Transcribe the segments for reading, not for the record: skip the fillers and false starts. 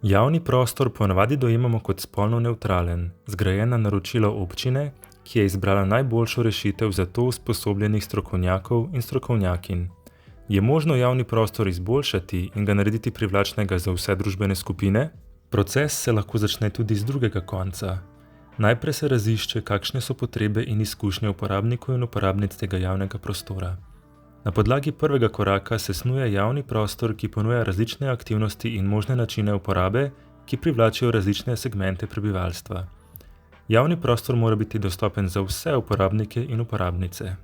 Javni prostor ponavadi dojemamo kot spolno nevtralen, zgrajen na naročilo občine, ki je izbrala najboljšo rešitev za to usposobljenih strokovnjakov in strokovnjakinj. Je možno javni prostor izboljšati in ga narediti privlačnega za vse družbene skupine? Proces se lahko začne tudi z drugega konca. Najprej se razišče, kakšne so potrebe in izkušnje uporabnikov in uporabnic tega javnega prostora. Na podlagi prvega koraka se snuje javni prostor, ki ponuja različne aktivnosti in možne načine uporabe, ki privlačijo različne segmente prebivalstva. Javni prostor mora biti dostopen za vse uporabnike in uporabnice.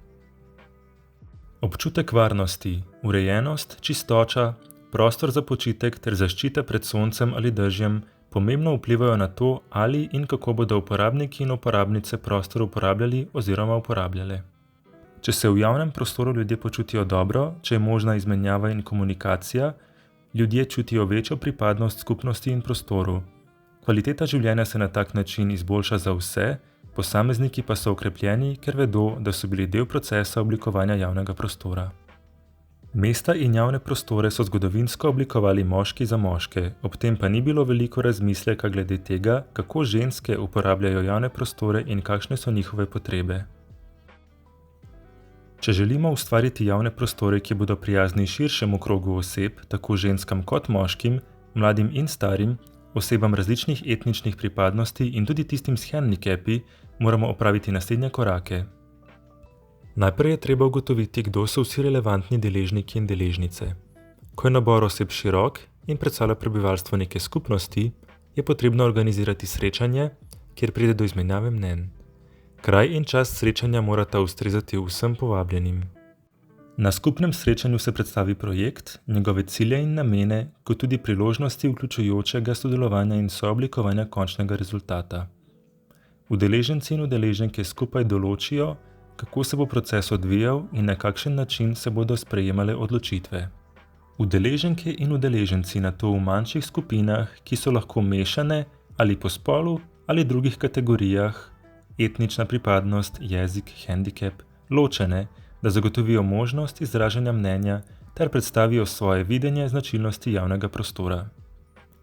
Občutek varnosti, urejenost, čistoča, prostor za počitek ter zaščita pred soncem ali dežjem pomembno vplivajo na to, ali in kako bodo uporabniki in uporabnice prostor uporabljali oziroma uporabljale. Če se v javnem prostoru ljudje počutijo dobro, če je možna izmenjava in komunikacija, ljudje čutijo večjo pripadnost skupnosti in prostoru. Kvaliteta življenja se na tak način izboljša za vse, posamezniki pa so okrepljeni, ker vedo, da so bili del procesa oblikovanja javnega prostora. Mesta in javne prostore so zgodovinsko oblikovali moški za moške, ob tem pa ni bilo veliko razmisleka glede tega, kako ženske uporabljajo javne prostore in kakšne so njihove potrebe. Če želimo ustvariti javne prostore, ki bodo prijazni širšemu krogu oseb, tako ženskam kot moškim, mladim in starim, osebam različnih etničnih pripadnosti in tudi tistim s hendikepi, moramo opraviti naslednje korake. Najprej je treba ugotoviti, kdo so vsi relevantni deležniki in deležnice. Ko je nabor oseb širok in predstavlja prebivalstvo neke skupnosti, je potrebno organizirati srečanje, kjer pride do izmenjave mnenj. Kraj in čas srečanja morata ustrezati vsem povabljenim. Na skupnem srečanju se predstavi projekt, njegove cilje in namene, kot tudi priložnosti vključujočega sodelovanja in sooblikovanja končnega rezultata. Udeleženci in udeleženke skupaj določijo, kako se bo proces odvijal in na kakšen način se bodo sprejemale odločitve. Udeleženke in udeleženci nato v manjših skupinah, ki so lahko mešane ali po spolu ali drugih kategorijah, etnična pripadnost, jezik, hendikep, ločene, da zagotovijo možnost izražanja mnenja ter predstavijo svoje videnje značilnosti javnega prostora.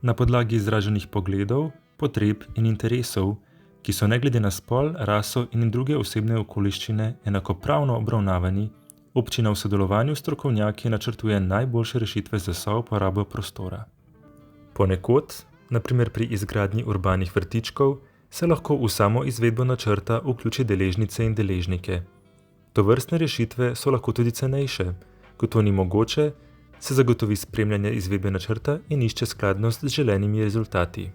Na podlagi izraženih pogledov, potreb in interesov, ki so ne glede na spol, raso in druge osebne okoliščine enakopravno obravnavani, občina v sodelovanju s strokovnjaki načrtuje najboljše rešitve za souporabo prostora. Ponekod, na primer pri izgradnji urbanih vrtičkov, se lahko v samo izvedbo načrta vključi deležnice in deležnike. Tovrstne rešitve so lahko tudi cenejše. Ko to ni mogoče, se zagotovi spremljanje izvedbe načrta in išče skladnost z želenimi rezultati.